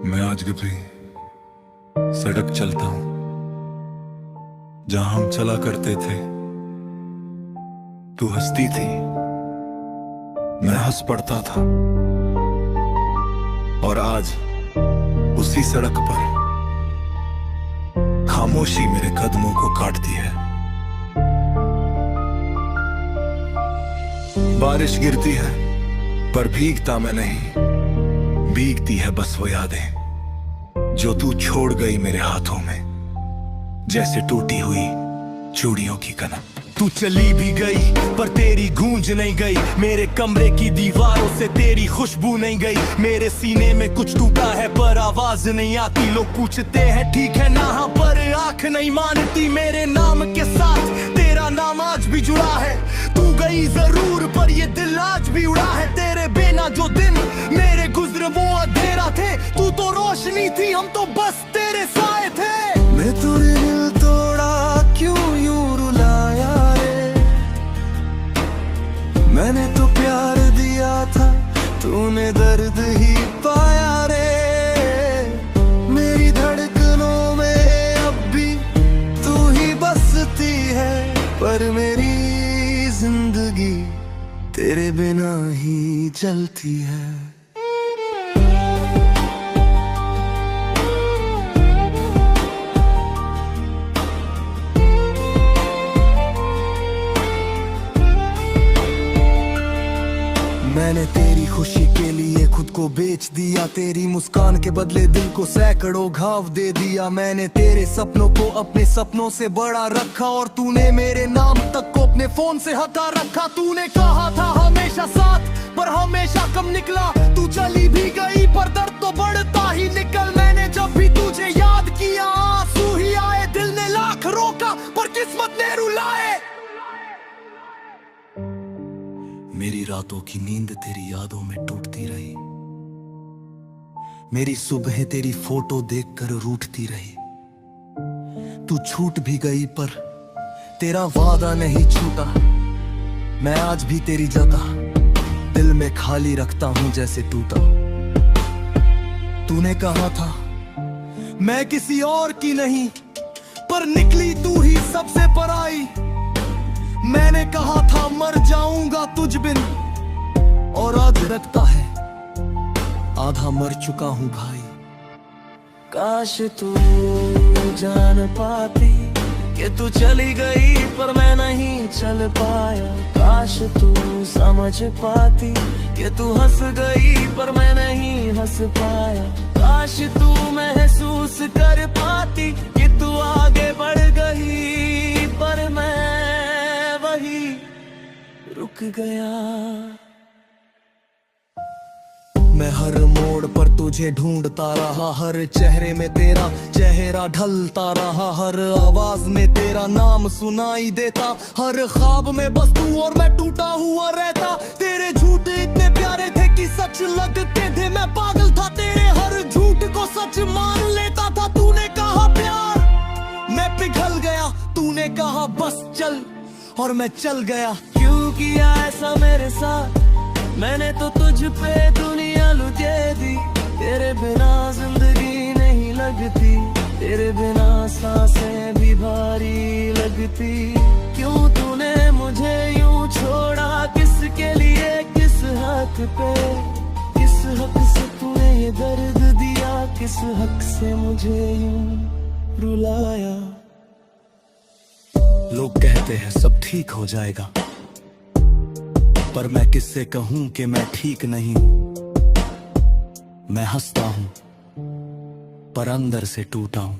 मैं आज भी सड़क चलता हूं जहां हम चला करते थे। तू हंसती थी, मैं हंस पड़ता था। और आज उसी सड़क पर खामोशी मेरे कदमों को काटती है। बारिश गिरती है पर भीगता मैं नहीं, भीगती है बस वो यादें जो तू छोड़ गई मेरे हाथों में, जैसे टूटी हुई चूड़ियों की कनक। तू चली भी गई पर तेरी गूंज नहीं गई, मेरे कमरे की दीवारों से तेरी खुशबू नहीं गई। मेरे सीने में कुछ टूटा है पर आवाज नहीं आती। लोग पूछते हैं ठीक है ना, हाँ, पर आंख नहीं मानती। मेरे नाम के साथ तेरा नाम आज भी जुड़ा है। तू गई जरूर पर ये दिल आज भी उड़ा है। तेरे बिना जो दिन मेरे गुजरे वो अंधेरा थे। तू तो रोशनी थी, हम तो बस तेरे साए थे। मैं तेरे दिल तोड़ा क्यों यूं रुलाया रे, मैंने तो प्यार दिया था, तूने दर्द ही पाया रे। मेरी धड़कनों में अब भी तू ही बसती है, पर मेरी जिंदगी तेरे बिना ही चलती है। मैंने तेरी खुशी के लिए खुद को बेच दिया, तेरी मुस्कान के बदले दिल को सैकड़ों घाव दे दिया। मैंने तेरे सपनों को अपने सपनों से बड़ा रखा, और तूने मेरे नाम तक को अपने फोन से हटा रखा। तूने कहा था हमेशा साथ, पर हमेशा कम निकला। तू चली भी गई पर दर्द तो बढ़ता ही निकल। मैंने जब भी तुझे याद किया आंसू ही आए। दिल ने लाख रोका पर किस्मत ने रुलाए। मेरी रातों की नींद तेरी यादों में टूटती रही, मेरी सुबह तेरी फोटो देखकर रूठती रही। तू छूट भी गई पर तेरा वादा नहीं छूटा। मैं आज भी तेरी जगह दिल में खाली रखता हूं जैसे टूटा। तूने कहा था मैं किसी और की नहीं, पर निकली तू ही सबसे पराई। मैंने कहा था मर जाऊंगा तुझ बिन, और आज लगता है आधा मर चुका हूं भाई। काश तू जान पाती कि तू चली गई पर मैं नहीं चल पाया। काश तू समझ पाती कि तू हंस गई पर मैं नहीं हंस पाया। काश तू महसूस कर पाती कि तू आगे बढ़ गई, पर मैं रुक गया। मैं हर मोड़ पर तुझे ढूंढता रहा, हर चेहरे में तेरा चेहरा ढलता रहा। हर आवाज में तेरा नाम सुनाई देता, हर ख्वाब में बस तू और मैं टूटा हुआ रहता। तेरे झूठ इतने प्यारे थे कि सच लगते थे। मैं पागल था तेरे हर झूठ को सच मान लेता था। तूने कहा प्यार, मैं पिघल गया। तूने कहा बस चल, और मैं चल गया। क्यों किया ऐसा मेरे साथ, मैंने तो तुझ पे दुनिया लुटे दी। तेरे बिना जिंदगी नहीं लगती, तेरे बिना सांसें भी भारी लगती। क्यों तूने मुझे यूं छोड़ा, किसके लिए, किस हक पे, किस हक से तूने ये दर्द दिया, किस हक से मुझे यूं रुलाया। लोग कहते हैं सब ठीक हो जाएगा, पर मैं किससे कहूं कि मैं ठीक नहीं हूं। मैं हंसता हूं पर अंदर से टूटा हूं।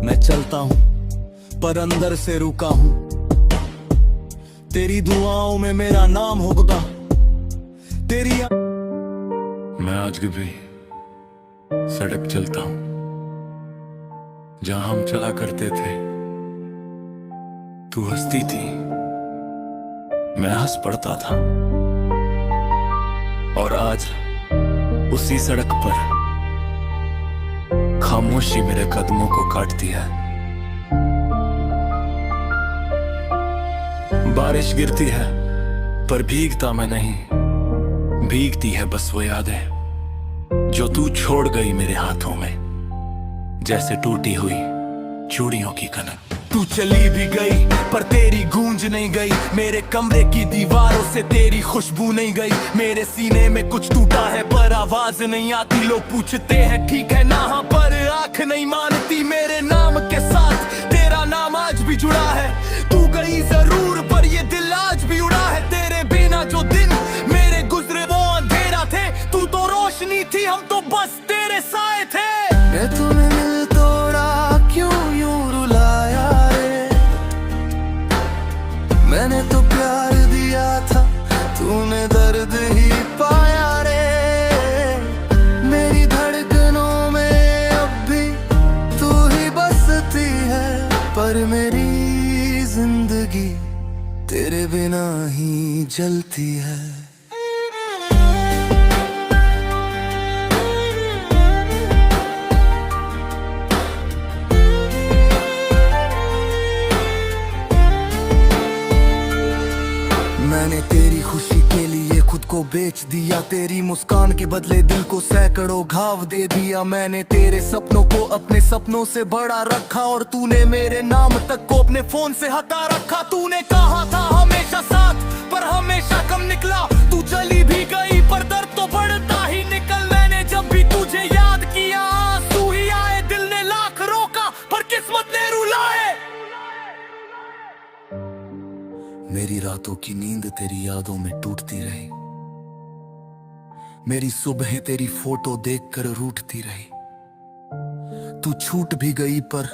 मैं चलता हूं पर अंदर से रुका हूं। तेरी दुआओं में मेरा नाम होगा, तेरी मैं आज भी सड़क चलता हूं जहां हम चला करते थे। तू हंसती थी, मैं हंस पड़ता था। और आज उसी सड़क पर खामोशी मेरे कदमों को काटती है। बारिश गिरती है पर भीगता मैं नहीं, भीगती है बस वो यादें जो तू छोड़ गई मेरे हाथों में, जैसे टूटी हुई चूड़ियों की कनक। तू चली भी गई पर तेरी गूंज नहीं गई, मेरे कमरे की दीवारों से तेरी खुशबू नहीं गई। मेरे सीने में कुछ टूटा है पर आवाज नहीं आती। लोग पूछते हैं ठीक है ना, हाँ, पर आंख नहीं मानती। मेरे नाम के साथ तेरा नाम आज भी जुड़ा है। तू गई जरूर पर ये दिल आज भी उड़ा है। तेरे बिना जो दिन मेरे गुजरे वो अंधेरा थे। तू तो रोशनी थी, हम तो बस तेरे साए थे। मैं तुम्हें मिल तोड़ा क्यों यूं रुलाया रे, मैंने तो प्यार दिया था, तूने दर्द ही पाया रे। मेरी धड़कनों में अब भी तू ही बसती है, पर मेरी जिंदगी तेरे बिना ही जलती है। मैंने तेरी खुशी के लिए खुद को बेच दिया, तेरी मुस्कान के बदले दिल को सैकड़ों घाव दे दिया। मैंने तेरे सपनों को अपने सपनों से बड़ा रखा, और तूने मेरे नाम तक को अपने फोन से हटा रखा। तूने कहा था हमेशा साथ, पर हमेशा कम निकला। तू चली भी गई पर दर्द तो बढ़ता ही निकल। मैंने जब भी तुझे याद किया आंसू ही आए। दिल ने लाख रोका पर किस्मत ने रुलाए। मेरी रातों की नींद तेरी यादों में टूटती रही, मेरी सुबह तेरी फोटो देखकर रूठती रही। तू छूट भी गई पर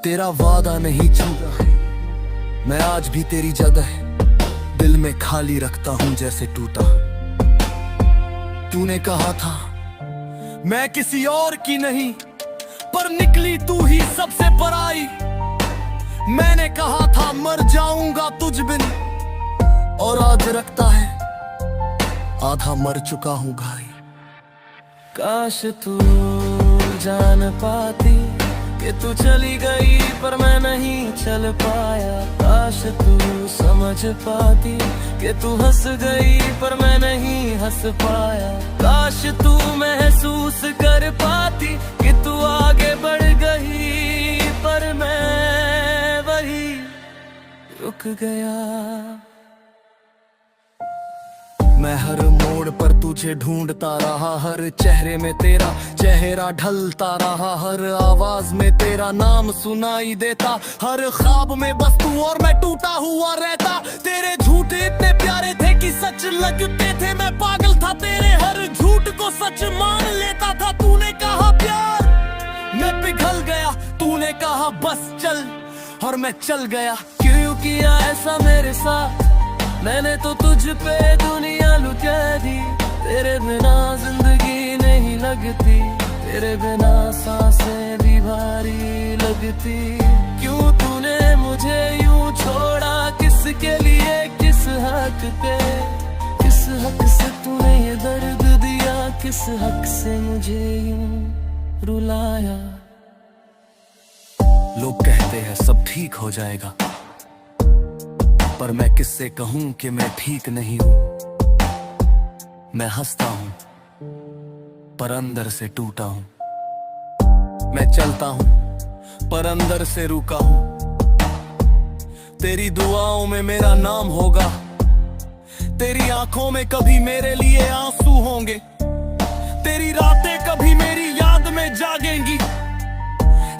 तेरा वादा नहीं छूटा। मैं आज भी तेरी जगह दिल में खाली रखता हूं जैसे टूटा। तूने कहा था मैं किसी और की नहीं, पर निकली तू ही सबसे पराई। मैंने कहा था मर जाऊंगा तुझ बिन, और आज रखता है आधा मर चुका हूं भाई। काश तू जान पाती कि तू चली गई पर मैं नहीं चल पाया। काश तू समझ पाती कि तू हंस गई पर मैं नहीं हंस पाया। काश तू महसूस कर पाती कि तू आगे बढ़ गई, पर मैं वही रुक गया। मैं हर मोड़ पर तुझे ढूंढता रहा, हर चेहरे में तेरा चेहरा ढलता रहा। हर आवाज में तेरा नाम सुनाई देता, हर ख्वाब में बस तू और मैं टूटा हुआ रहता। तेरे झूठे इतने प्यारे थे कि सच लगते थे। मैं पागल था तेरे हर झूठ को सच मान लेता था। तूने कहा प्यार, मैं पिघल गया। तूने कहा बस चल, और मैं चल गया। क्यों किया ऐसा मेरे साथ, मैंने तो तुझ पे दुनिया लुटा दी। तेरे बिना जिंदगी नहीं लगती, तेरे बिना सांसें भी भारी लगती। क्यों तूने मुझे यूं छोड़ा, किसके लिए, किस हक पे, किस हक से तूने ये दर्द दिया, किस हक से मुझे यूं रुलाया। लोग कहते हैं सब ठीक हो जाएगा, पर मैं किससे कहूं कि मैं ठीक नहीं हूं। मैं हंसता हूं पर अंदर से टूटा हूं। मैं चलता हूं पर अंदर से रुका हूं। तेरी दुआओं में मेरा नाम होगा, तेरी आंखों में कभी मेरे लिए आंसू होंगे। तेरी रातें कभी मेरी याद में जागेंगी,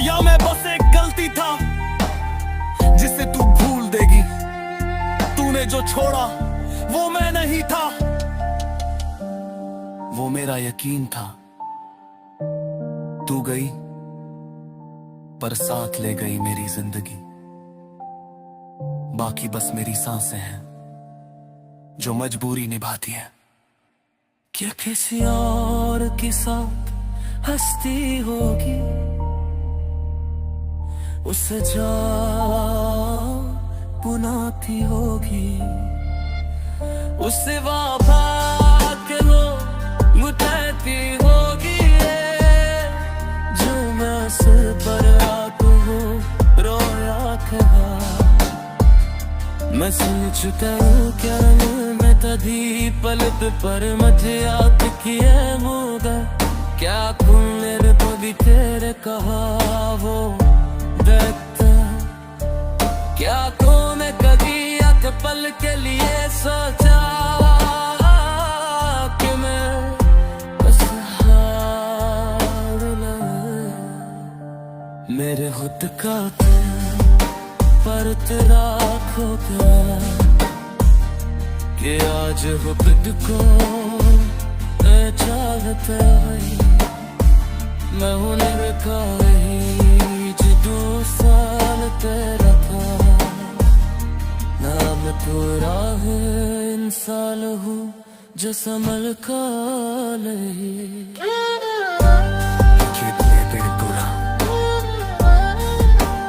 या मैं बस एक गलती था जिसे तू भूल देगी। तूने जो छोड़ा वो मैं नहीं था, वो मेरा यकीन था। तू गई पर साथ ले गई मेरी जिंदगी। बाकी बस मेरी सांसें हैं जो मजबूरी निभाती हैं। क्या किसी और के साथ हंसती होगी, उसे जा बुनाती होगी, उसे वफा के वो लुटाती होगी। जो मैं उस पर रात हूँ रोया कहा, मैं सोच करूँ क्या मैं तभी पलक पर मत याद किए मुदा। सोचा कि मैं बस हार मेरे खुद का था पर तेरा खो गया कि आज वो खुद को चाहते मैं उन्हें का जो 2 साल तेरा था नाम पूरा है इंसान हूँ जो संभल का नहीं पूरा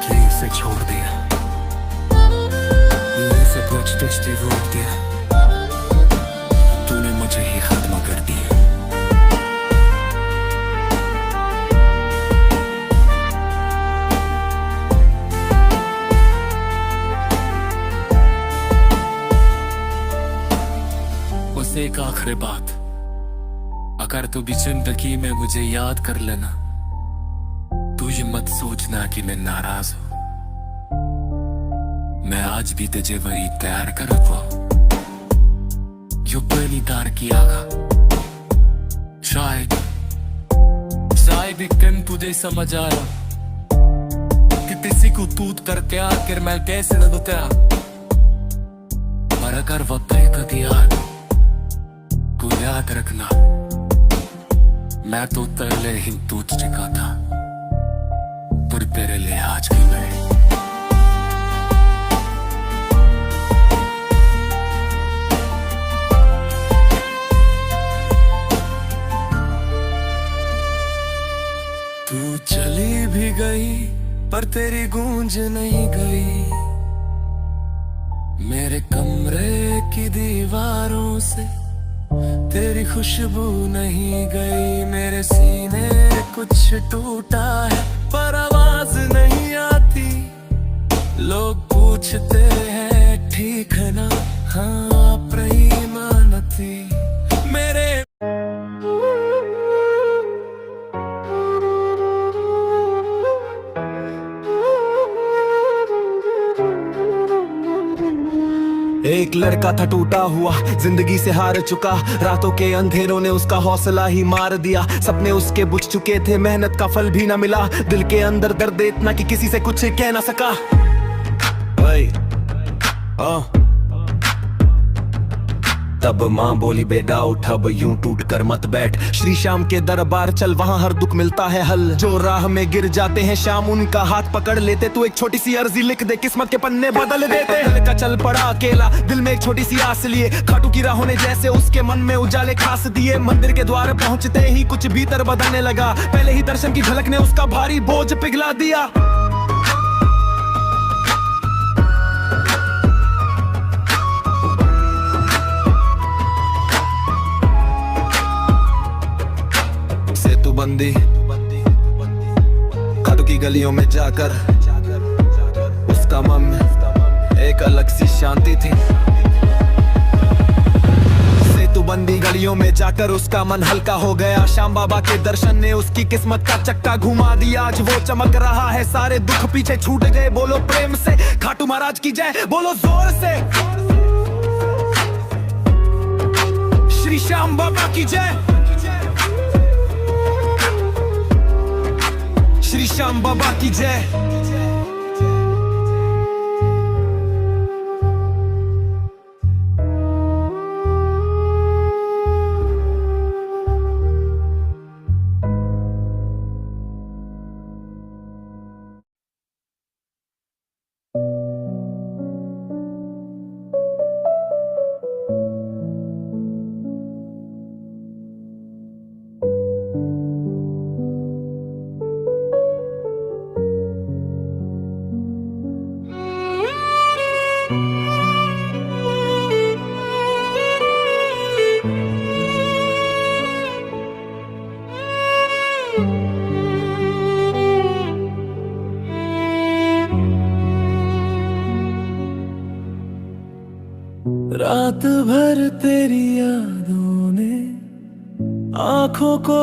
कि इसे छोड़ दिया इसे बचते रोक दिया तूने मुझे ही खत्म कर दिया एक आखिरी बात अगर तू भी जिंदगी में मुझे याद कर लेना तू ये मत सोचना कि मैं नाराज हूं मैं आज भी तुझे वही प्यार करता जो पहली तार किया था शायद एक दिन तुझे समझ आया कि किसी को तूत करके आखिर मैं कैसे न तेरा पर अगर वक्त दिया तू याद रखना मैं तो पहले ही टूट चुका था पर तेरे लिए आज की मैं तू चली भी गई पर तेरी गूंज नहीं गई मेरे कमरे की दीवारों से तेरी खुशबू नहीं गई मेरे सीने कुछ टूटा है पर आवाज नहीं आती लोग पूछते हैं ठीक है ना हाँ आप रही मानती मेरे एक लड़का था टूटा हुआ जिंदगी से हार चुका रातों के अंधेरों ने उसका हौसला ही मार दिया सपने उसके बुझ चुके थे मेहनत का फल भी ना मिला दिल के अंदर दर्द इतना कि किसी से कुछ कह ना सका तब माँ बोली बेटा उठ अब यूं टूट कर मत बैठ श्री श्याम के दरबार चल वहाँ हर दुख मिलता है हल जो राह में गिर जाते हैं श्याम उनका हाथ पकड़ लेते तू एक छोटी सी अर्जी लिख दे किस्मत के पन्ने बदल देते लड़का चल पड़ा अकेला दिल में एक छोटी सी आस लिए खाटू की राहों ने जैसे उसके मन में उजाले खास दिए मंदिर के द्वार पहुँचते ही कुछ भीतर बदलने लगा पहले ही दर्शन की झलक ने उसका भारी बोझ पिघला दिया बंदी खाटू की गलियों में जाकर उसका मन में एक अलग सी शांति थी सेतुबंदी गलियों में जाकर उसका मन हल्का हो गया श्याम बाबा के दर्शन ने उसकी किस्मत का चक्का घुमा दिया आज वो चमक रहा है सारे दुख पीछे छूट गए बोलो प्रेम से खाटू महाराज की जय बोलो जोर से श्री श्याम बाबा की जय श्री श्याम बाबा की जय रात भर तेरी यादों ने आंखों को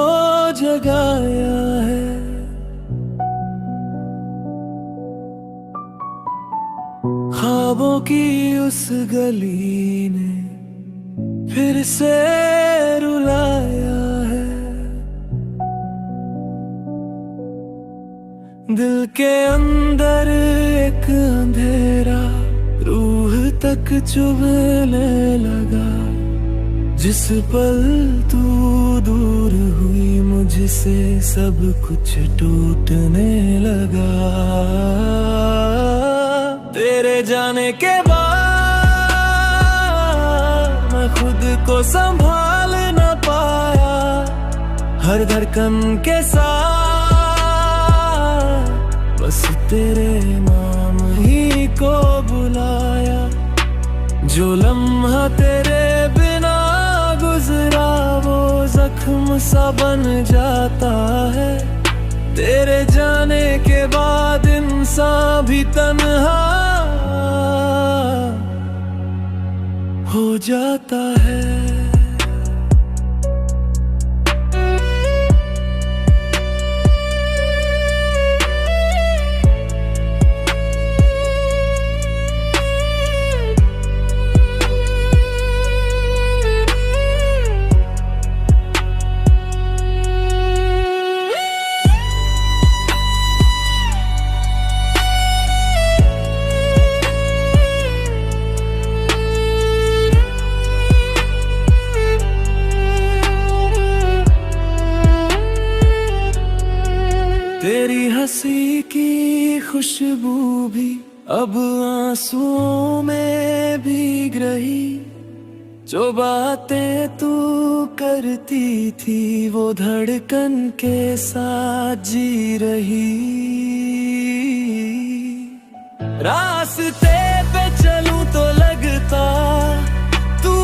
जगाया है ख्वाबों की उस गली ने फिर से रुलाया है। दिल के अंदर एक अंधेरा रूह तक चुभने लगा। जिस पल तू दूर हुई मुझसे सब कुछ टूटने लगा। तेरे जाने के बाद मैं खुद को संभाल न पाया। हर धड़कन के साथ बस तेरे नाम ही को बुलाया। जो लम्हा तेरे बिना गुजरा वो जख्म सा बन जाता है। तेरे जाने के बाद इंसान भी तन्हा हो जाता है। तेरी हंसी की खुशबू भी अब आंसुओं में भीग रही। जो बातें तू करती थी वो धड़कन के साथ जी रही। रास्ते पे चलूं तो लगता तू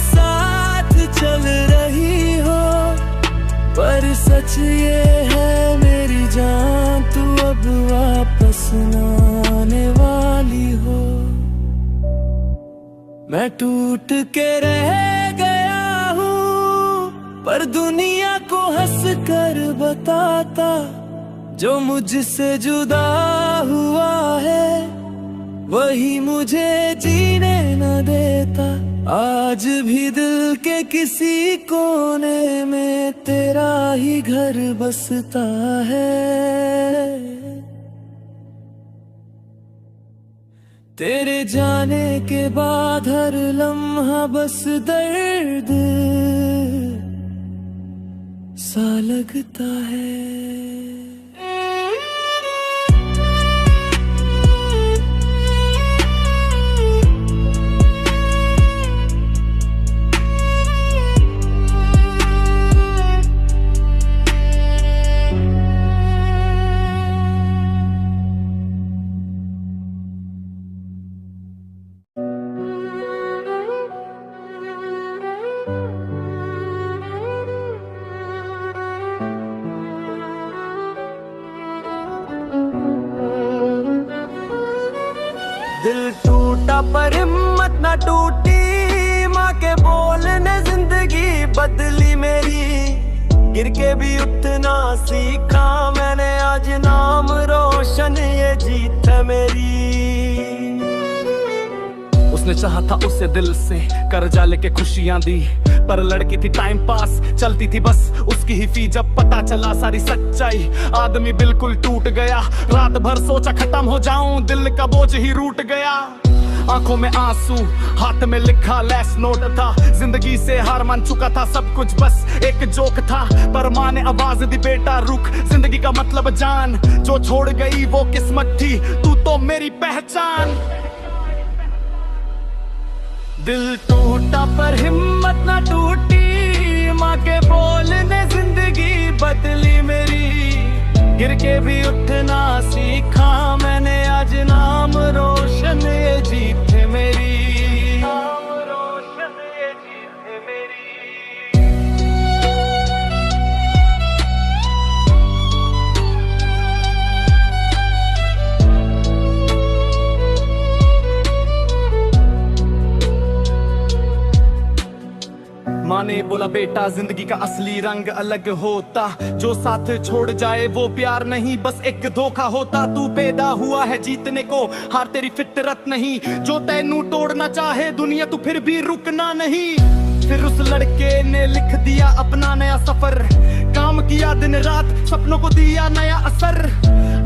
साथ चल रही हो। पर सच ये है मेरी जान तू अब वापस न आने वाली हो। मैं टूट के रह गया हूँ पर दुनिया को हंस कर बताता। जो मुझसे जुदा हुआ है वही मुझे जीने न देता। आज भी दिल के किसी कोने में तेरा ही घर बसता है। तेरे जाने के बाद हर लम्हा बस दर्द सा लगता है। दिल टूटा पर हिम्मत न टूटी। माँ के बोल ने जिंदगी बदली मेरी। गिर के भी उठना सीखा मैंने आज नाम रोशन ये जीत है मेरी। उसने चाहा था उसे दिल से कर्जा लेके खुशियां दी। पर लड़की थी टाइम पास चलती थी बस उसकी ही फी। जब पता चला सारी सच्चाई आदमी बिल्कुल टूट गया। रात भर सोचा खत्म हो जाऊं दिल का बोझ ही रूट गया। आंखों में आंसू हाथ में लिखा लेस नोट था। जिंदगी से हार मान चुका था सब कुछ बस एक जोक था। पर माँ ने आवाज दी बेटा रुक जिंदगी का मतलब जान। जो छोड़ गई वो किस्मत थी तू तो मेरी पहचान। दिल टूटा पर हिम्मत न टूटी। माँ के बोल ने जिंदगी बदली मेरी। गिर के भी उठना सीखा मैंने आज नाम रोशन ये जीत है मेरी। नाम रोशन ये जीत है मेरी। माँ ने बोला बेटा जिंदगी का असली रंग अलग होता। जो साथ छोड़ जाए वो प्यार नहीं बस एक धोखा होता। तू पैदा हुआ है जीतने को हार तेरी फितरत नहीं। जो तैनू तोड़ना चाहे दुनिया तू फिर भी रुकना नहीं। फिर उस लड़के ने लिख दिया अपना नया सफर, काम किया दिन रात, सपनों को दिया नया असर।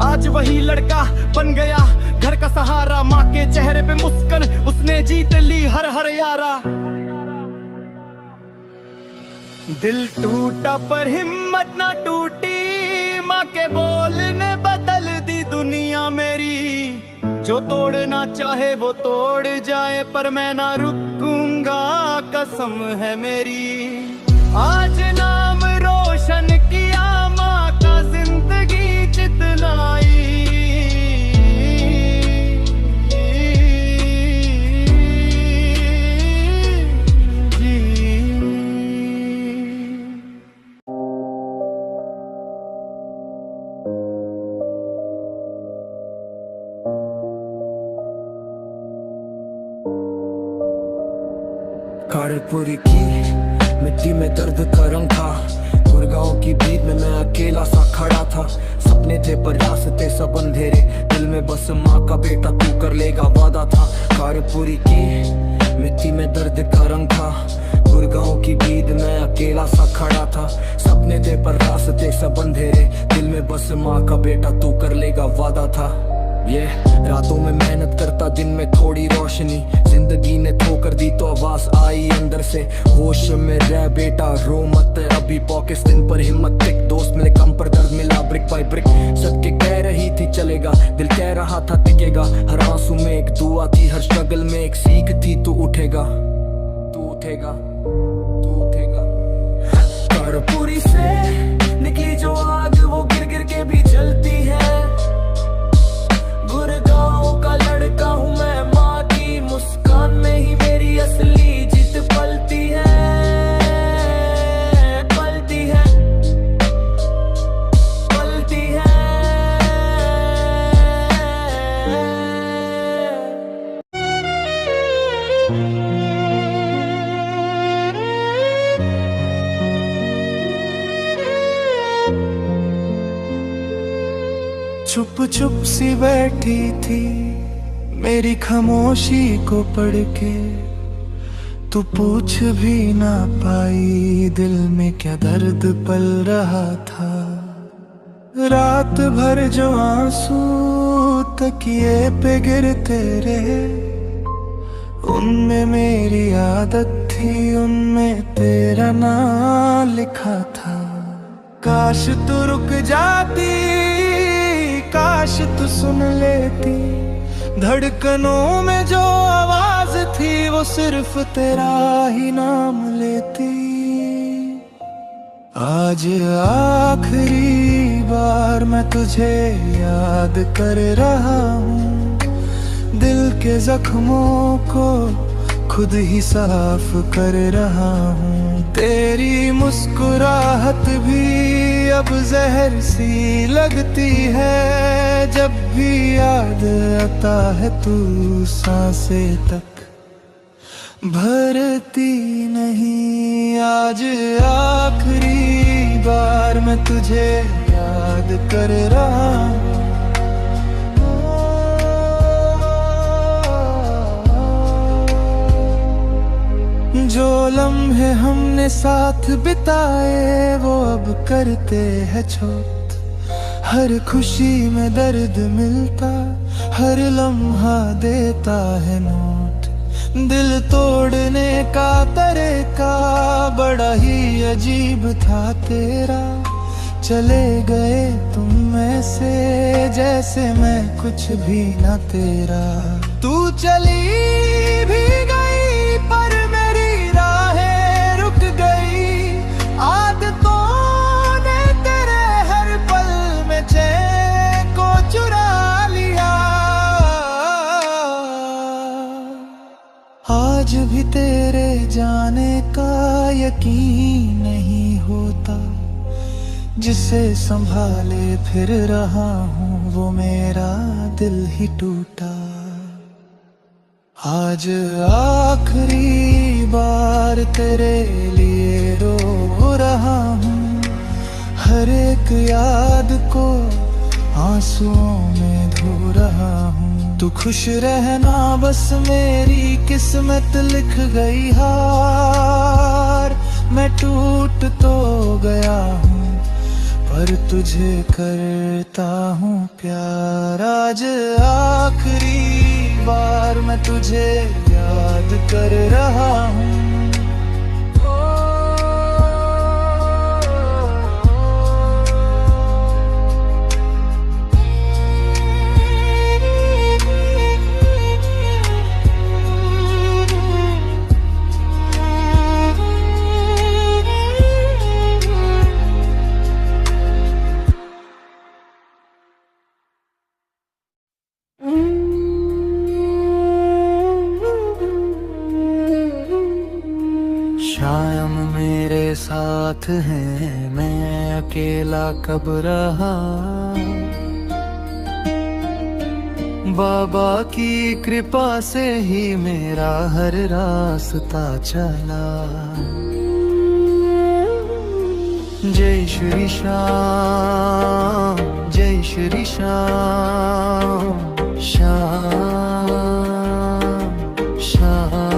आज वही लड़का बन गया घर का सहारा, माँ के चेहरे पे मुस्कान, उसने जीत ली हर हर यारा। दिल टूटा पर हिम्मत ना टूटी, माँ के बोल ने बदल दी दुनिया मेरी। जो तोड़ना चाहे वो तोड़ जाए, पर मैं ना रुकूंगा, कसम है मेरी। आज नाम रोशन किया माँ का, जिंदगी जितनाई। कारपुरी की मिट्टी में दर्द का रंग था, गुड़गांव की भीड़ में मैं अकेला सा खड़ा था। सपने थे पर रास्ते सब अंधेरे, दिल में बस माँ का बेटा तू कर लेगा वादा था। कारपुरी की मिट्टी में दर्द का रंग था, गुड़गांव की भीड़ में अकेला सा खड़ा था। सपने थे पर रास्ते सब अंधेरे, दिल में बस माँ का बेटा तू कर लेगा वादा था। ये रातों में मेहनत करता, दिन में थोड़ी रोशनी, जिंदगी ने ठोकर दी तो आवाज आई अंदर से, होश में रह बेटा रो मत, अभी पाकिस्तान पर हिम्मत टिक। दोस्त मिले कम पर दर्द मिला ब्रिक बाय ब्रिक, सबके कह रही थी चलेगा, दिल कह रहा था टिकेगा। हर आंसू में एक दुआ थी, हर स्ट्रगल में एक सीख थी, तू उठेगा, तू उठेगा, तू उठेगा। कारपुरी से निकली जो आग वो गिर गिर के भी जलती है। गुड़गांव का लड़का हूँ मैं, माँ की मुस्कान में ही मेरी असली जीत पलती है, पलती है, पलती है। चुप चुप सी बैठी थी मेरी खामोशी को पढ़ के, तू पूछ भी ना पाई दिल में क्या दर्द पल रहा था। रात भर जो आंसू तकिए पे गिरते रहे, उनमें मेरी आदत थी, उनमें तेरा नाम लिखा था। काश तू रुक जाती, काश तू सुन लेती, धड़कनों में जो आवाज थी वो सिर्फ तेरा ही नाम लेती। आज आखिरी बार मैं तुझे याद कर रहा हूँ, दिल के जख्मों को खुद ही साफ कर रहा हूँ। तेरी मुस्कुराहट भी अब जहर सी लगती है, जब भी याद आता है तू सांसें तक भरती नहीं। आज आखिरी बार मैं तुझे याद कर रहा हूँ, जो लम्हे हमने साथ बिताए वो अब करते हैं छोट। हर खुशी में दर्द मिलता, हर लम्हा देता है नोट। दिल तोड़ने का तरीका बड़ा ही अजीब था तेरा, चले गए तुम ऐसे जैसे मैं कुछ भी ना तेरा। तू चली भी गई पर मेरी राहें रुक गई, आदतों ने तेरे हर पल में चैन को चुरा लिया। आज भी तेरे जाने का यकीन नहीं होता, जिसे संभाले फिर रहा हूँ वो मेरा दिल ही टूटा। आज आखिरी बार तेरे लिए रो रहा हूँ, हर एक याद को आंसुओं में धो रहा हूँ। तू खुश रहना बस मेरी किस्मत लिख गई। हाँ मैं टूट तो गया हूँ पर तुझे करता हूँ प्यार। आज आखिरी बार मैं तुझे याद कर रहा हूँ। शायम मेरे साथ है, मैं अकेला कब रहा। बाबा की कृपा से ही मेरा हर रास्ता चला। जय श्री श्याम, जय श्री श्याम, श्याम श्याम।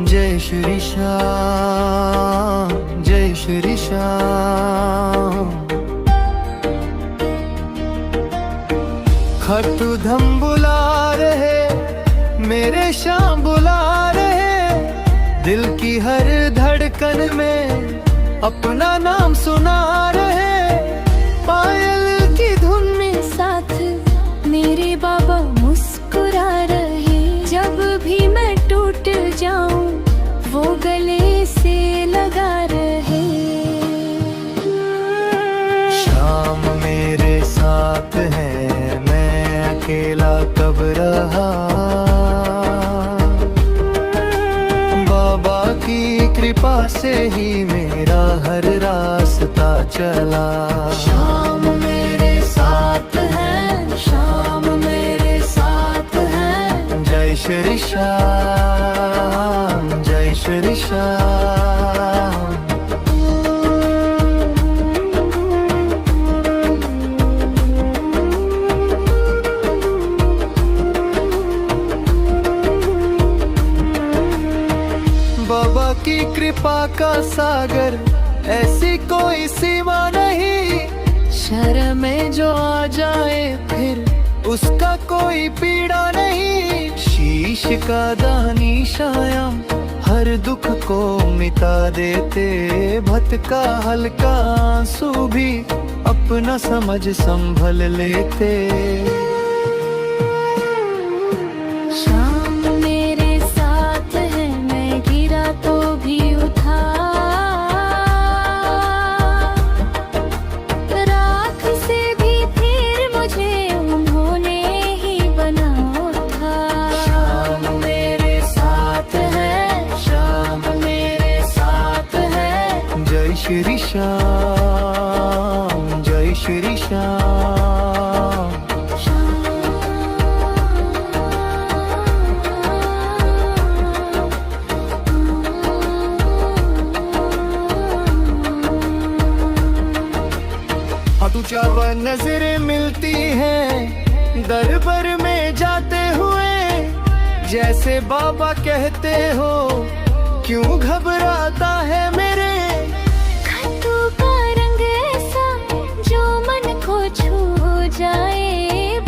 जय श्री श्याम, जय श्री श्याम। खट्टू धम बुला रहे, मेरे श्याम बुला रहे। दिल की हर धड़कन में अपना नाम सुना रहे। पायल की धुन में साथ मेरे बाबा मुस्कुरा रहे। जब भी मैं टूट जाऊं वो गले से लगा रहे। शाम मेरे साथ है, मैं अकेला कब रहा। बाबा की कृपा से ही मेरा हर रास्ता चला। शाम मेरे साथ है, शाम मेरे साथ है। जय श्री श्याम, जय श्री श्याम। बाबा की कृपा का सागर, ऐसी कोई सीमा नहीं। शर्म में जो आ जाए फिर उसका कोई पीड़ा नहीं। शीश का दानी शायम हर दुख को मिटा देते। भटका हल्का आंसू भी अपना समझ संभल लेते। शाम मेरे साथ है, मैं गिरा तो भी उठा। राख से भी फिर मुझे उन्होंने ही बना था। शाम मेरे साथ है, शाम मेरे साथ है। जय श्री श्याम, जय श्री श्याम। तू चाव नजरें मिलती हैं दरबार में जाते हुए। जैसे बाबा कहते हो क्यों घबराता है मेरे। खट्टू का रंग ऐसा जो मन को छू जाए।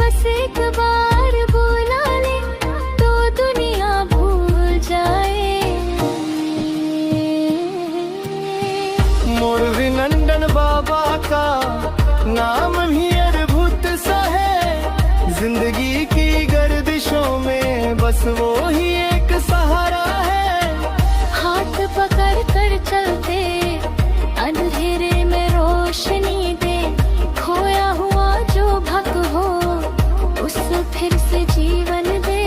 बस एक बार बुला ले तो दुनिया भूल जाए। मोर विनंदन बाबा का नाम भी अद्भुत सा है। जिंदगी की गर्दिशों में बस वो ही एक सहारा है। हाथ पकड़ कर चलते, अंधेरे में रोशनी दे। खोया हुआ जो भक्त हो उसे फिर से जीवन दे।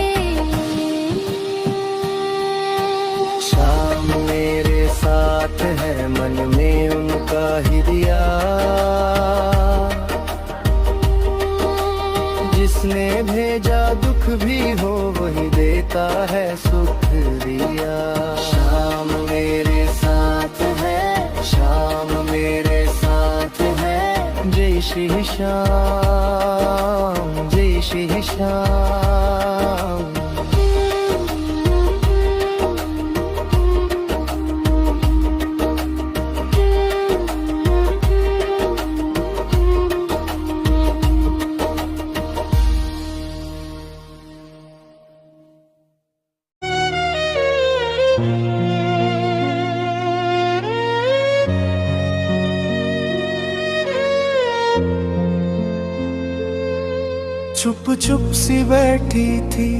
शाम मेरे साथ है, मन में उनका ही दिया। जिसने भेजा दुख भी हो वही देता है सुख दिया। शाम मेरे साथ है, शाम मेरे साथ है। जय श्री श्याम, जय श्री श्याम। चुप चुप सी बैठी थी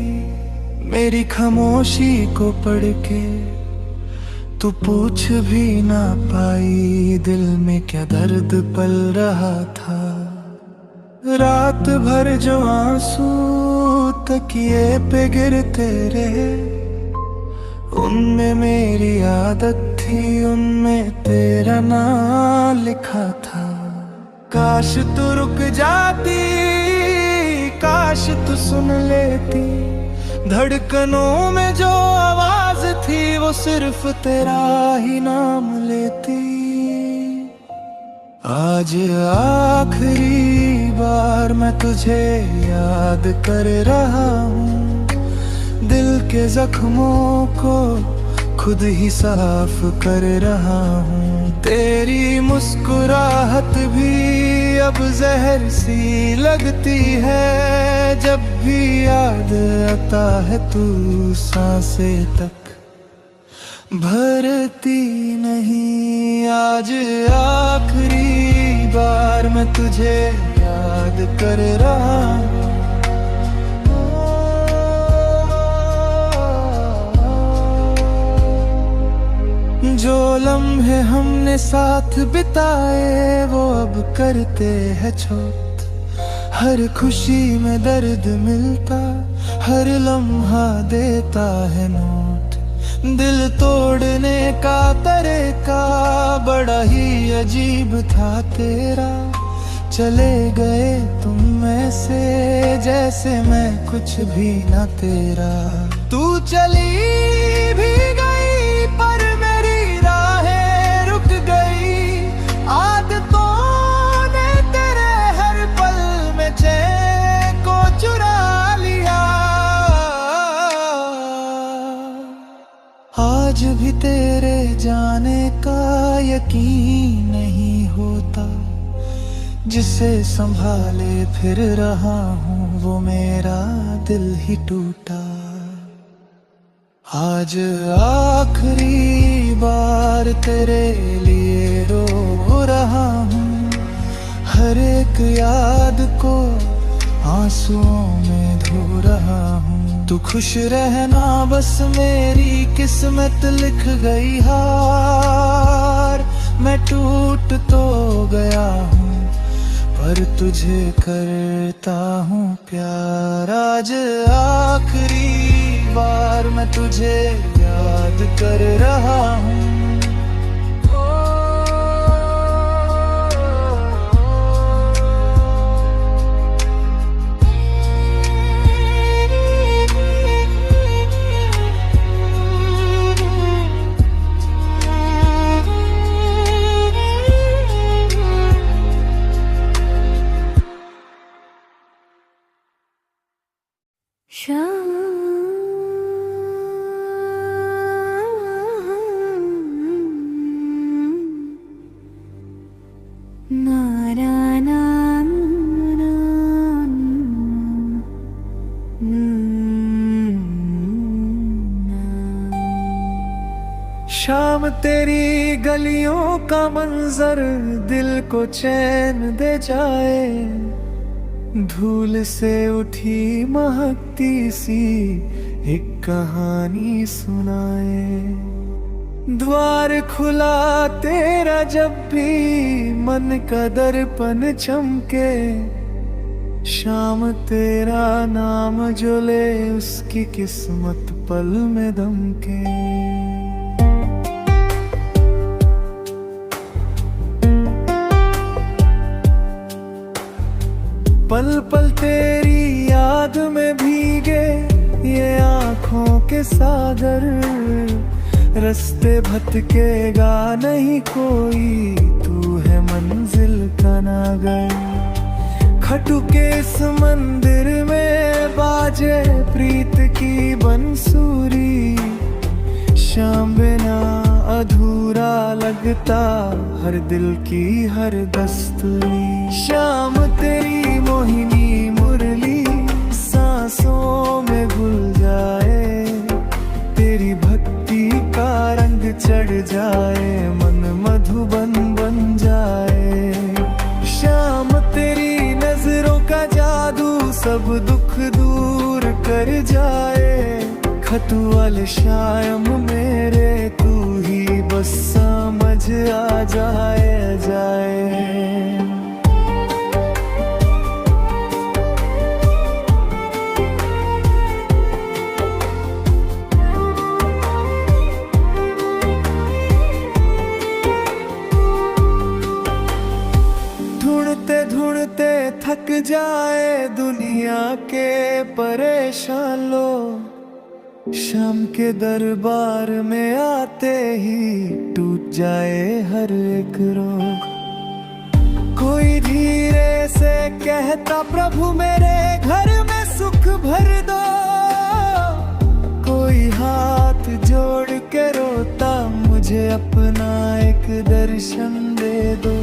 मेरी खामोशी को पढ़ के, तू पूछ भी ना पाई दिल में क्या दर्द पल रहा था। रात भर जो आंसू तकिए पे गिरते रहे, उनमें मेरी आदत थी, उनमें तेरा नाम लिखा था। काश तू रुक जाती, काश तू सुन लेती, धड़कनों में जो आवाज थी वो सिर्फ तेरा ही नाम लेती। आज आखिरी बार मैं तुझे याद कर रहा हूँ, दिल के जख्मों को खुद ही साफ कर रहा हूँ। तेरी मुस्कुराहट भी अब जहर सी लगती है, जब भी याद आता है तू सांसें तक भरती नहीं। आज आखिरी बार मैं तुझे याद कर रहा हूँ। जो लम्हे हमने साथ बिताए वो अब करते हैं चोट। हर खुशी में दर्द मिलता, हर लम्हा देता है नोट। दिल तोड़ने का तरीका बड़ा ही अजीब था तेरा। चले गए तुम ऐसे जैसे मैं कुछ भी ना तेरा। तू चली भी गई पर मेरी राहें रुक गई। आदतों ने तेरे हर पल में चैन को चुरा लिया। आज भी तेरे जाने का यकीन नहीं होता, जिसे संभाले फिर रहा हूँ वो मेरा दिल ही टूटा। आज आखिरी बार तेरे लिए रो रहा हूँ, हर एक याद को आंसुओं में धो रहा हूँ। तू खुश रहना बस मेरी किस्मत लिख गई हार। मैं टूट तो गया हूँ पर तुझे करता हूँ प्यार। आज आखिरी बार मैं तुझे याद कर रहा हूँ। शाम तेरी गलियों का मंजर दिल को चैन दे जाए। धूल से उठी महकती सी एक कहानी सुनाए। द्वार खुला तेरा जब भी मन का दर्पण चमके। शाम तेरा नाम जो ले उसकी किस्मत पल में दमके। पल पल तेरी याद में भीगे ये आँखों के सागर। रास्ते भटकेगा नहीं कोई, तू है मंजिल का नागर। खटुके इस मंदिर में बाजे प्रीत की बंसुरी। शाम बिना अधूरा लगता हर दिल की हर दस्तूरी। शाम तेरी मोहिनी मुरली सांसों में घुल जाए। तेरी भक्ति का रंग चढ़ जाए, मन मधुबन बन जाए। शाम तेरी नजरों का जादू सब सब दुख दूर कर जाए। खतुअल शायम मेरे तू ही बस समझ आ जाए। ढूंढते ढूंढते थक जाए दुनिया के परेशान लोग, शाम के दरबार में आते ही टूट जाए हर एक रोग। कोई धीरे से कहता प्रभु मेरे घर में सुख भर दो, कोई हाथ जोड़ के रोता मुझे अपना एक दर्शन दे दो।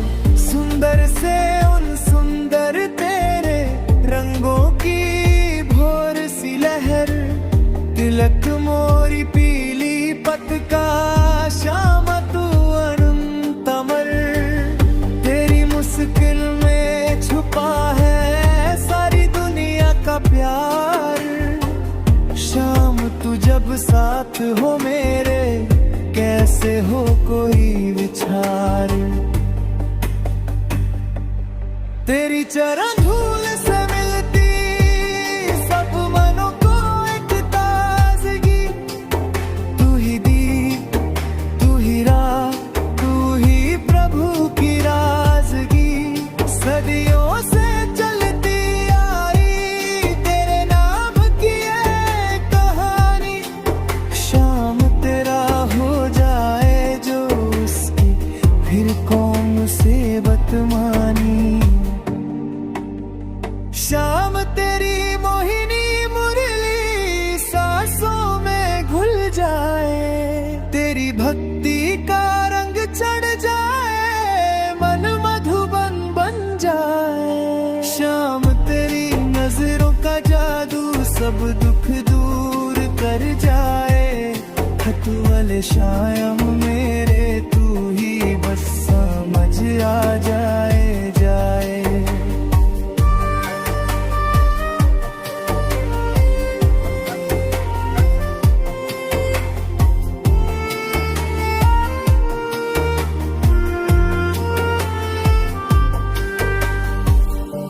सुंदर से उन सुंदर तेरे रंगों की भोर सी लहर, तिलक मोरी पीली पत का श्याम तू अनंत अमर। तेरी मुश्किल में छुपा है सारी दुनिया का प्यार। शाम तू जब साथ हो मेरे कैसे हो कोई विचार। तेरी चरण धूल से मिलती सब मनों को एक ताजगी। तू ही दीप तू ही राह तू ही प्रभु की राजगी। सदियों से चलती आई तेरे नाम की ये कहानी। शाम तेरा हो जाए जो उसकी फिर कौन से बदमानी। शाम तेरी मोहिनी मुरली सांसों में घुल जाए। तेरी भक्ति का रंग चढ़ जाए मन मधुबन बन जाए। शाम तेरी नजरों का जादू सब दुख दूर कर जाए। खतुअल शायम मेरे तू ही बस समझ आ जाए।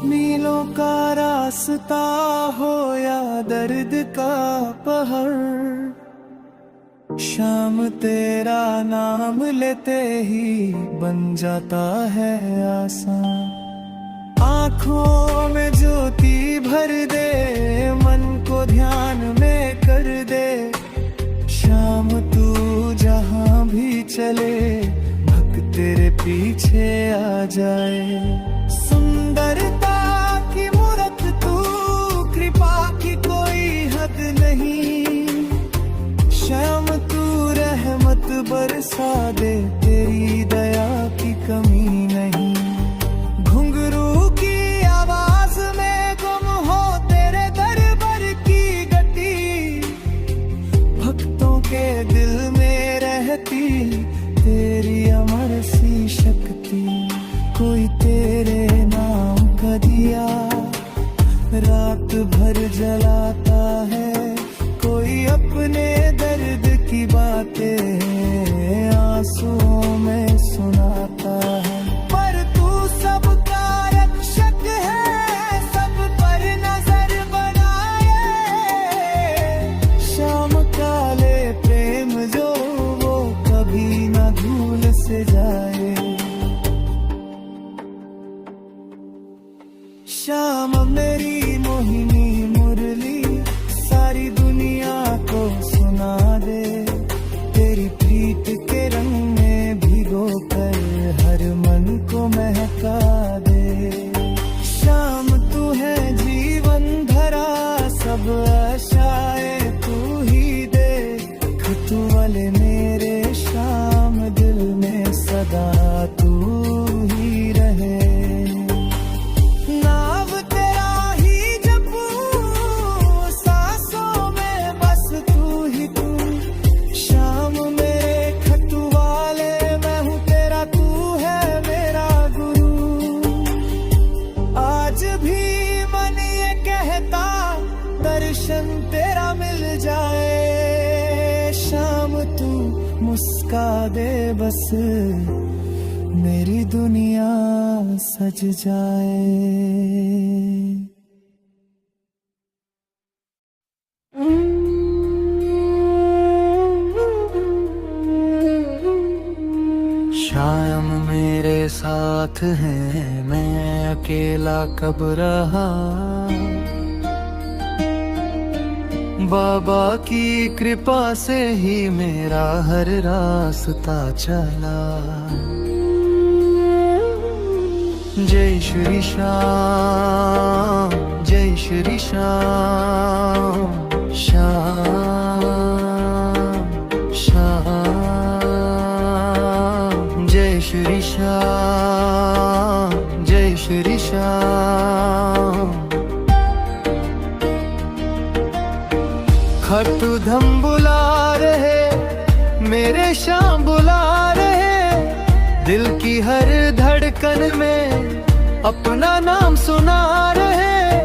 मीलों का रास्ता हो या दर्द का पहाड़, शाम तेरा नाम लेते ही बन जाता है आसान। आँखों में ज्योति भर दे मन को ध्यान में कर दे। शाम तू जहाँ भी चले भक्त तेरे पीछे आ जाए। सुंदरता की मूरत तू कृपा की कोई हद नहीं। शाम तू रहमत बरसा दे तेरी दया की कमी नहीं। घुंघरू की आवाज में गुम हो तेरे दरबार की गति। भक्तों के दिल में रहती तेरी अमर सी शक्ति। कोई तेरे नाम का दिया रात भर जलाता है। कोई अपने दर्द की बातें आंसुओं में सुनाता है। पर तू सबका रक्षक है सब पर नजर बनाए। शाम काले प्रेम जो वो कभी न भूल से जाए। शाम मेरी मोहिनी मुरली सारी दुनिया को सुना दे। तेरी प्रीत के रंग में भिगो कर हर मन को महका दे। शाम तू है जीवन धरा सब आशाएं तू ही दे। खतुअल मेरे शाम दिल में सदा तू ही रहे। नाम तेरा ही जपू सांसों में बस तू ही तू। शाम मेरे खतुवाले मैं हूँ तेरा तू है मेरा गुरु। बस मेरी दुनिया सज जाए। शायम मेरे साथ है, मैं अकेला कब रहा। बाबा की कृपा से ही मेरा हर रास्ता चला। जय श्री श्याम, जय श्री श्याम, श्याम श्याम। जय श्री श्याम, जय श्री श्याम। खट्टू धम बुला रहे, मेरे श्याम बुला रहे। दिल की हर धड़कन में अपना नाम सुना रहे।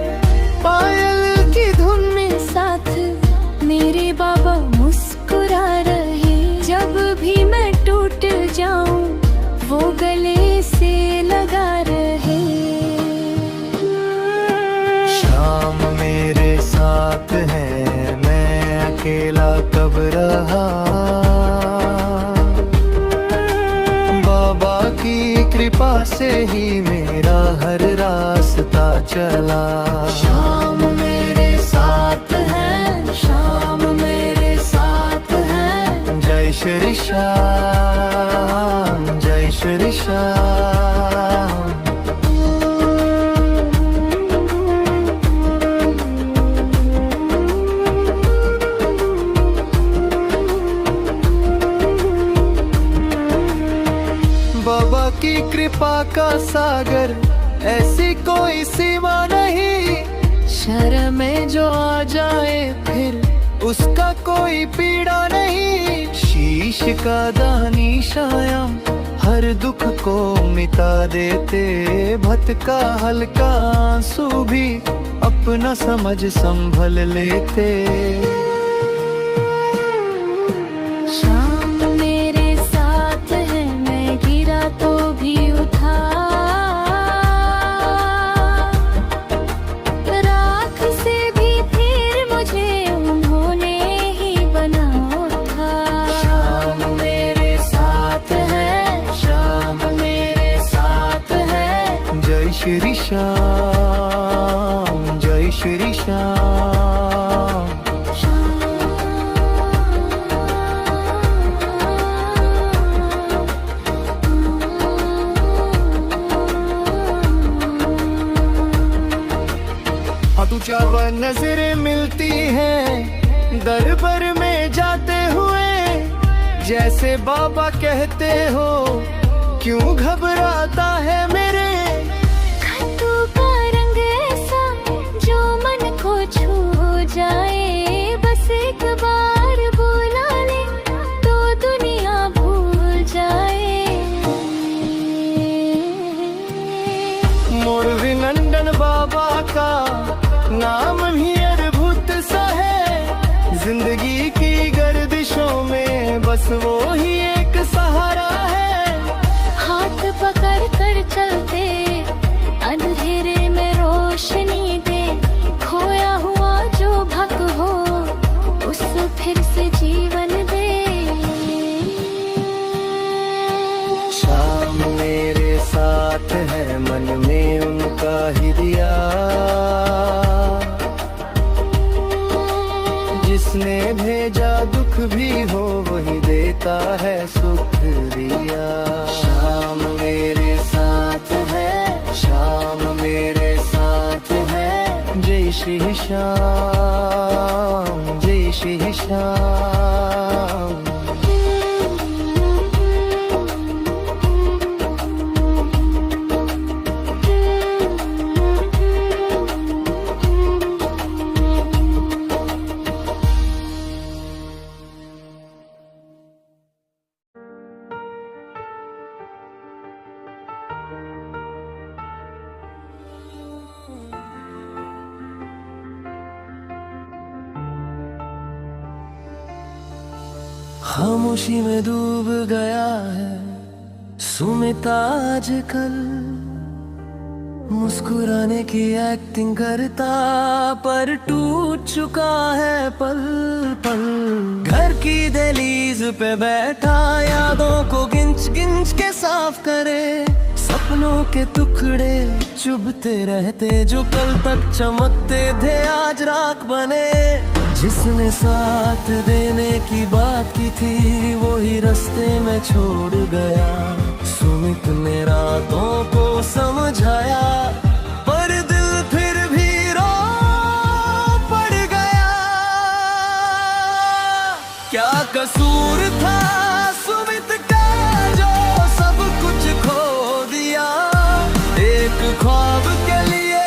पायल की धुन में साथ मेरे बाबा मुस्कुरा रहे। जब भी मैं टूट जाऊं वो गले से लगा रहे। शाम मेरे साथ है, मैं अकेला कब रहा। बाबा की कृपा से ही मेरा हर रास्ता चला। शाम मेरे साथ है, शाम मेरे साथ है। जय श्री श्याम, जय श्री श्याम। बाबा की कृपा का सागर, ऐसी कोई सीमा नहीं। शर्म में जो आ जाए फिर उसका कोई पीड़ा नहीं। शीश का दानी शायम हर दुख को मिटा देते। भटका हल्का आंसू भी अपना समझ संभल लेते। शाम मेरे साथ है, मैं गिरा तो भी उठा। राख से भी फिर मुझे उन्होंने ही बना था। शाम मेरे साथ है, शाम मेरे साथ है। जय श्री श्याम, जय श्री श्याम। तू चार नजरें मिलती हैं दरबार में जाते हुए। जैसे बाबा कहते हो, क्यों घबराता है मेरे। खट्टू का रंग ऐसा जो मन को छू जाए। बस एक बार बुला ले तो दुनिया भूल जाए। मोर विनंदन बाबा का नाम भी अद्भुत सा है। जिंदगी की गर्दिशों में बस वो ही एक सहारा है। हाथ पकड़ कर चलते, अंधेरे में रोशनी दे। खोया हुआ जो भक्त हो उसे फिर से जीवन दे। शाम मेरे साथ है, मन में उनका ही दिया। जिसने भेजा दुख भी हो वही देता है सुख दिया। शाम मेरे साथ है, शाम मेरे साथ है। जय श्री श्याम, जय श्री श्याम। खामोशी में डूब गया है सुमित आजकल, मुस्कुराने की एक्टिंग करता पर टूट चुका है पल पल। घर की दहलीज पे बैठा यादों को गिंच गिंच के साफ करे, सपनों के टुकड़े चुभते रहते जो कल तक चमकते थे आज राख बने। जिसने साथ देने की बात की थी वो ही रास्ते में छोड़ गया। सुमित ने रातों को समझाया पर दिल फिर भी रो पड़ गया। क्या कसूर था सुमित का जो सब कुछ खो दिया। एक ख्वाब के लिए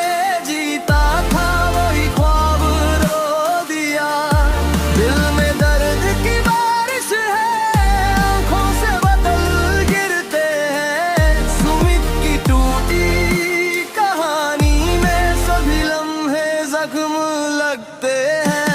जीता था वही ख्वाब रो दिया। दिल में दर्द की बारिश है आंखों से बदल गिरते हैं। सुमित की टूटी कहानी में सभी लम्हे जख्म लगते हैं।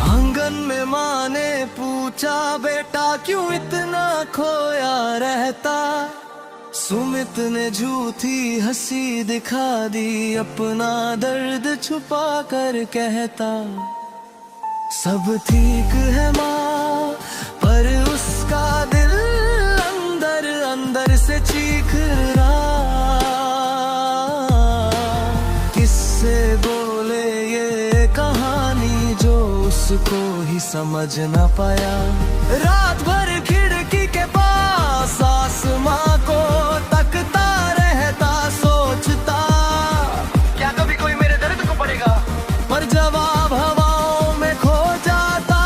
आंगन में माँ ने पूछा बेटा क्यों इतना खोया रहता। सुमित ने झूठी हंसी दिखा दी अपना दर्द छुपा कर कहता सब ठीक है माँ, पर उसका दिल अंदर अंदर से चीख रहा। किससे बोले ये कहानी जो उसको ही समझ न पाया। रात भर खिड़की के पास आसमां को तकता रहता सोचता क्या कभी कोई मेरे दर्द को पड़ेगा, पर जवाब हवाओं में खो जाता।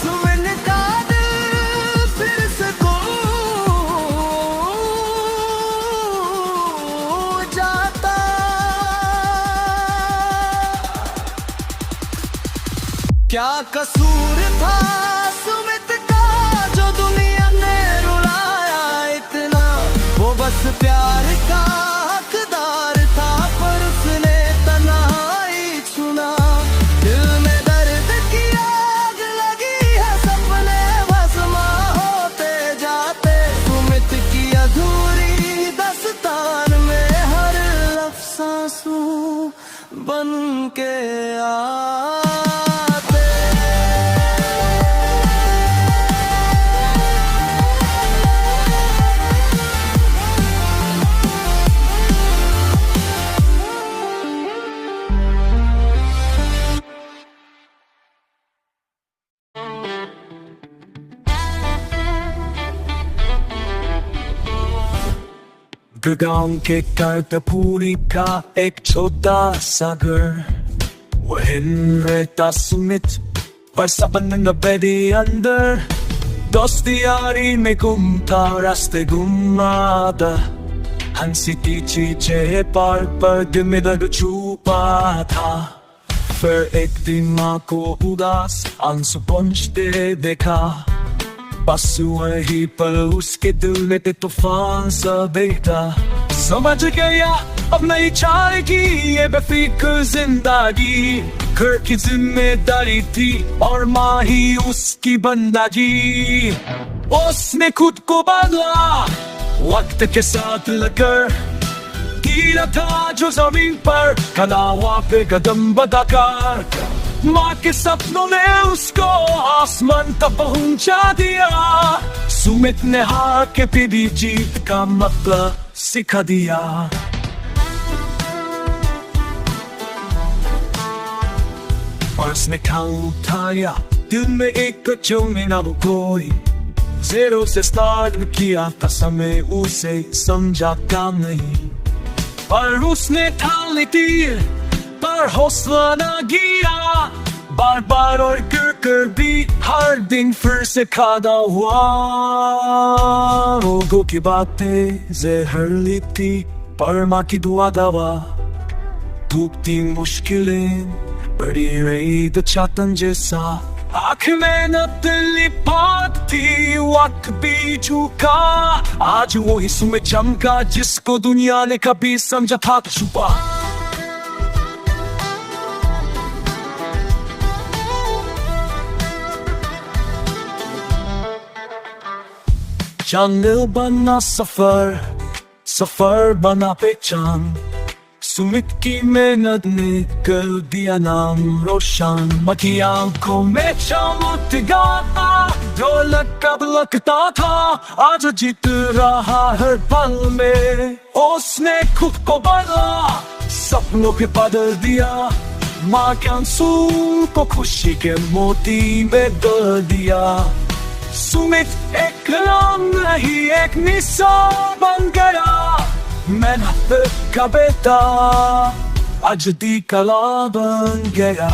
सुमित का दिल फिर से खो जाता। क्या कसूर था सुमित का जो दुनिया ने रुलाया इतना। वो बस प्यार का हकदार था पर उसने तन्हाई चुना। दिल में दर्द की आग लगी है सपने भस्म होते जाते। सुमित की अधूरी दास्तान में हर लफ्ज़ आंसू बन के आते। गाँव के कर्तपुरी का एक छोटा सा घर, वहीं रहता सुमित पर सपन बेदी अंदर। दोस्ती यारी में घूमता रास्ते घुमाता, हंसी की चीजें पर दिल में दर्द छुपा था। फिर एक दिन माँ को उदास आंसू पोंछते देखा। बस वही पल उसके दिल में तूफान सा बेटा। समझ गया अब नहीं चाहेगी ये बेफिक्र जिंदगी। घर की जिम्मेदारी थी और माँ ही उसकी बंदागी। उसने खुद को बदला वक्त के साथ लगकर, गिरा था जो जमीन पर खड़ा हुआ पे कदम बढ़ाकर। माँ के सपनों ने उसको आसमान तक पहुंचा दिया। सुमित ने हार के भी जीत का मतलब सिखा दिया। और उसने ठान उठाया दिल में एक जो में ना कोई। ज़ेरो से स्टार्ट किया था समय उसे समझा काम नहीं। पर उसने ठान ली थी पर हौसला न गिरा। बार बार और गिर कर भी हर दिन फिर से खादा हुआ। लोगों की बातें जहरीली थी पर माँ की दुआ दवा। टूटती मुश्किलें बड़ी रही द चातन जैसा। आँख में नतली पाती वक्त भी झुका। आज वो हिस्सों में चमका जिसको दुनिया ने कभी समझा था छुपा। जंगल बना सफर, सफर बना पहचान। सुमित की मेहनत ने कर दिया नाम रोशन। मकी आंखों में चमकता दौलत कब लगता था, आज जीत रहा हर पल में। उसने खुद को बदला, सपनों पे बदल दिया। माँ के आंसू को खुशी के मोती में दर दिया। सुमित एक नाम नहीं एक निशान बन गया। मेहनत का बेटा आज दी कला बन गया।